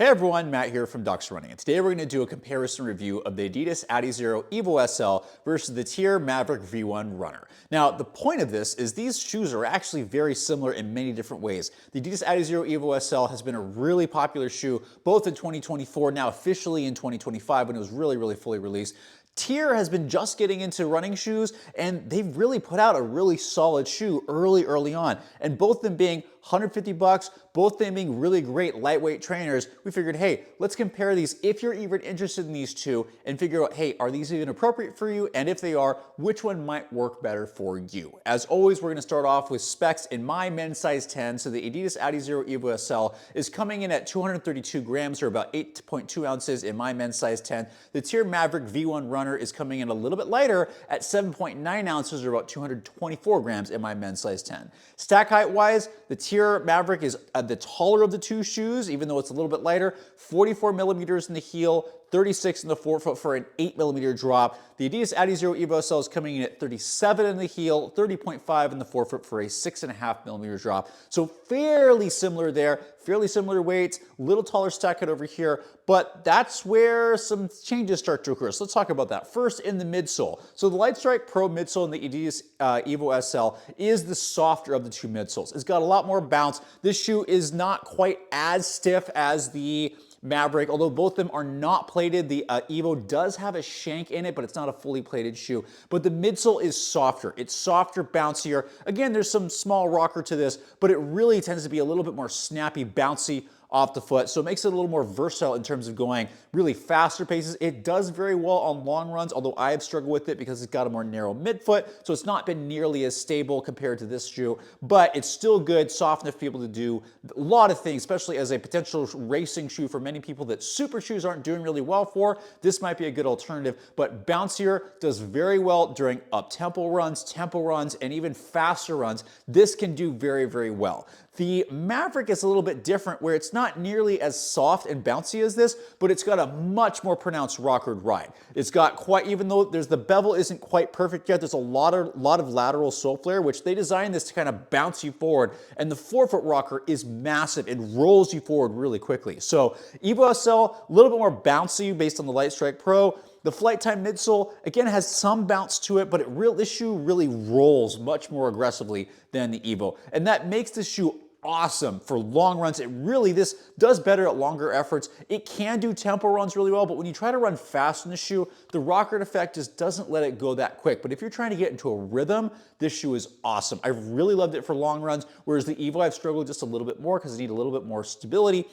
Hey everyone, Matt here from Ducks Running, and today we're going to do a comparison review of the Adidas Adizero EVO SL versus the TYR Maverick-V1 runner. Now, the point of this is these shoes are actually very similar in many different ways. The Adidas Adizero EVO SL has been a really popular shoe both in 2024, now officially in 2025 when it was really fully released. TYR has been just getting into running shoes, and they've really put out a really solid shoe early on. And both of them being 150 bucks, both of them being really great lightweight trainers, we figured, hey, let's compare these if you're even interested in these two and figure out, hey, are these even appropriate for you? And if they are, which one might work better for you? As always, we're gonna start off with specs in my men's size 10. So the Adidas Adizero EVO SL is coming in at 232 grams or about 8.2 ounces in my men's size 10. The TYR Maverick-V1 runner is coming in a little bit lighter at 7.9 ounces or about 224 grams in my men's size 10. Stack height wise, the TYR Maverick is the taller of the two shoes, even though it's a little bit lighter, 44 millimeters in the heel, 36 in the forefoot for an 8 millimeter drop. The Adidas Adizero EVO SL is coming in at 37 in the heel, 30.5 in the forefoot for a 6.5 millimeter drop. So fairly similar there, fairly similar weights, little taller stack height over here, but that's where some changes start to occur. So let's talk about that. First, in the midsole. So the Lightstrike Pro midsole in the Adidas EVO SL is the softer of the two midsoles. It's got a lot more bounce. This shoe is not quite as stiff as the Maverick, although both of them are not plated. The EVO does have a shank in it, but it's not a fully plated shoe. But the midsole is softer. It's softer, bouncier. Again, there's some small rocker to this, but it really tends to be a little bit more snappy, bouncy off the foot, so it makes it a little more versatile in terms of going really faster paces. It does very well on long runs, although I have struggled with it because it's got a more narrow midfoot, so it's not been nearly as stable compared to this shoe, but it's still good, soft enough to be able to do a lot of things, especially as a potential racing shoe for many people that super shoes aren't doing really well for. This might be a good alternative, but bouncier, does very well during up-tempo runs, tempo runs, and even faster runs. This can do very well. The Maverick is a little bit different where it's not nearly as soft and bouncy as this, but it's got a much more pronounced rockered ride. It's got quite, even though the bevel isn't quite perfect yet, there's a lot of lateral sole flare, which they designed this to kind of bounce you forward, and the forefoot rocker is massive. It rolls you forward really quickly. So EVO SL, a little bit more bouncy based on the Lightstrike Pro. The Flight Time midsole, again, has some bounce to it, but this shoe really rolls much more aggressively than the EVO. And that makes this shoe awesome for long runs. This does better at longer efforts. It can do tempo runs really well, but when you try to run fast in the shoe, the rockered effect just doesn't let it go that quick. But if you're trying to get into a rhythm, this shoe is awesome. I've really loved it for long runs, whereas the EVO I've struggled just a little bit more because I need a little bit more stability.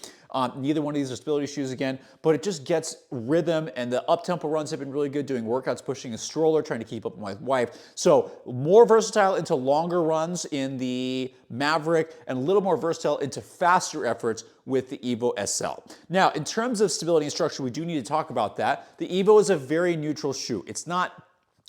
Neither one of these are stability shoes again, but it just gets rhythm, and the up-tempo runs have been really good doing workouts, pushing a stroller, trying to keep up with my wife. So more versatile into longer runs in the Maverick and a little more versatile into faster efforts with the EVO SL. Now, in terms of stability and structure, we do need to talk about that. The EVO is a very neutral shoe. It's not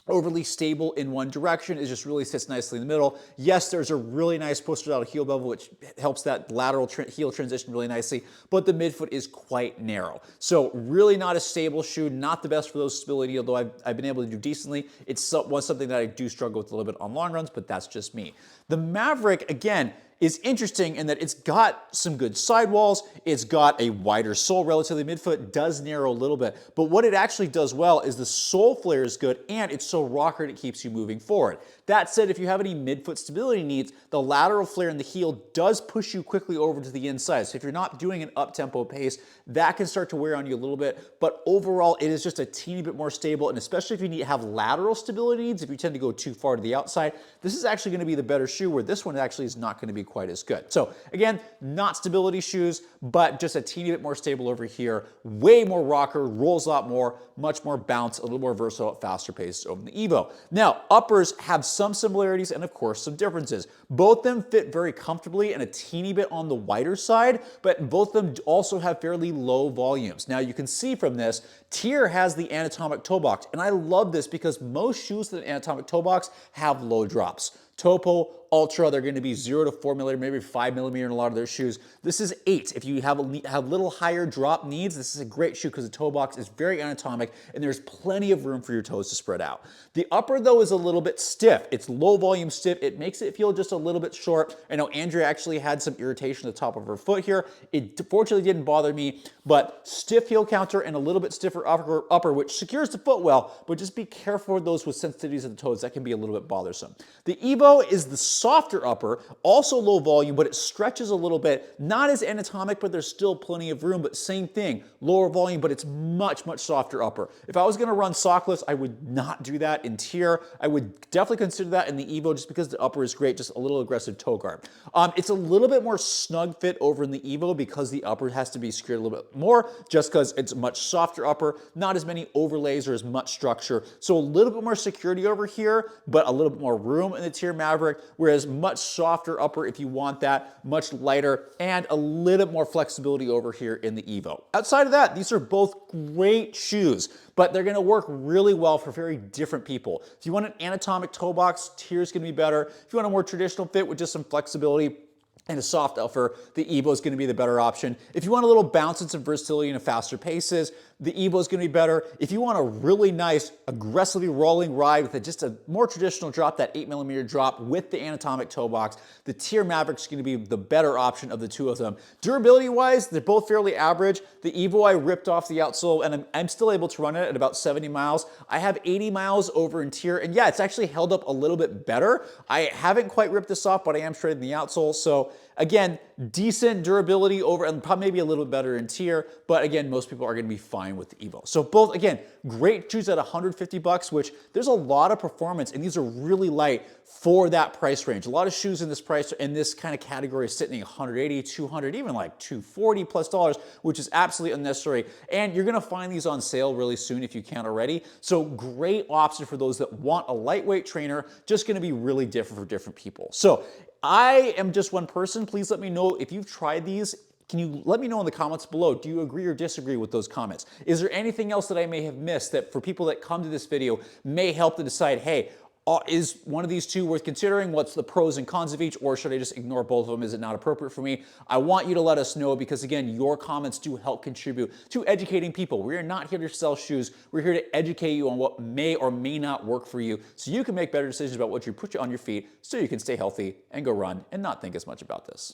overly stable in one direction. It just really sits nicely in the middle. Yes, there's a really nice poster-style heel bevel, which helps that lateral heel transition really nicely, but the midfoot is quite narrow. So really not a stable shoe, not the best for those stability, although I've been able to do decently. It's something that I do struggle with a little bit on long runs, but that's just me. The Maverick, again, is interesting in that it's got some good sidewalls, it's got a wider sole, relatively midfoot, does narrow a little bit, but what it actually does well is the sole flare is good and it's so rockered it keeps you moving forward. That said, if you have any midfoot stability needs, the lateral flare in the heel does push you quickly over to the inside. So if you're not doing an up-tempo pace, that can start to wear on you a little bit, but overall it is just a teeny bit more stable, and especially if you have lateral stability needs, if you tend to go too far to the outside, this is actually going to be the better shoe, where this one actually is not going to be quite as good. So again, not stability shoes, but just a teeny bit more stable over here, way more rocker, rolls a lot more, much more bounce, a little more versatile at faster paces over the EVO. Now, uppers have some similarities and of course some differences. Both of them fit very comfortably and a teeny bit on the wider side, but both of them also have fairly low volumes. Now you can see from this, TYR has the anatomic toe box, and I love this because most shoes with an anatomic toe box have low drops. Topo, Ultra, they're going to be 0 to 4 millimeter, maybe 5 millimeter in a lot of their shoes. This is 8. If you have little higher drop needs, this is a great shoe because the toe box is very anatomic and there's plenty of room for your toes to spread out. The upper, though, is a little bit stiff. It's low volume stiff. It makes it feel just a little bit short. I know Andrea actually had some irritation at the top of her foot here. It fortunately didn't bother me, but stiff heel counter and a little bit stiffer upper, which secures the foot well, but just be careful with those with sensitivities of the toes. That can be a little bit bothersome. The EVO is the softer upper, also low volume, but it stretches a little bit. Not as anatomic, but there's still plenty of room, but same thing, lower volume, but it's much, much softer upper. If I was gonna run sockless, I would not do that in TYR. I would definitely consider that in the EVO just because the upper is great, just a little aggressive toe guard. It's a little bit more snug fit over in the EVO because the upper has to be secured a little bit more, just because it's a much softer upper, not as many overlays or as much structure. So a little bit more security over here, but a little bit more room in the TYR Maverick, whereas much softer upper if you want that, much lighter, and a little bit more flexibility over here in the EVO. Outside of that, these are both great shoes, but they're gonna work really well for very different people. If you want an anatomic toe box, TYR is gonna be better. If you want a more traditional fit with just some flexibility and a soft upper, the EVO is going to be the better option. If you want a little bounce and some versatility and faster paces, the EVO is going to be better. If you want a really nice, aggressively rolling ride with just a more traditional drop, that 8mm drop with the anatomic toe box, the TYR Maverick is going to be the better option of the two of them. Durability-wise, they're both fairly average. The EVO I ripped off the outsole, and I'm still able to run it at about 70 miles. I have 80 miles over in TYR, and yeah, it's actually held up a little bit better. I haven't quite ripped this off, but I am shredding the outsole, so again, decent durability over, and probably maybe a little bit better in TYR, but again, most people are gonna be fine with the EVO. So both, again, great shoes at 150 bucks, which there's a lot of performance, and these are really light for that price range. A lot of shoes in this price, in this kind of category, is sitting at 180, 200, even like $240 plus, which is absolutely unnecessary. And you're gonna find these on sale really soon if you can't already. So great option for those that want a lightweight trainer, just gonna be really different for different people. So I am just one person. Please let me know if you've tried these. Can you let me know in the comments below, do you agree or disagree with those comments? Is there anything else that I may have missed that for people that come to this video may help to decide, hey, is one of these two worth considering? What's the pros and cons of each, or should I just ignore both of them? Is it not appropriate for me? I want you to let us know because, again, your comments do help contribute to educating people. We are not here to sell shoes. We're here to educate you on what may or may not work for you so you can make better decisions about what you put on your feet so you can stay healthy and go run and not think as much about this.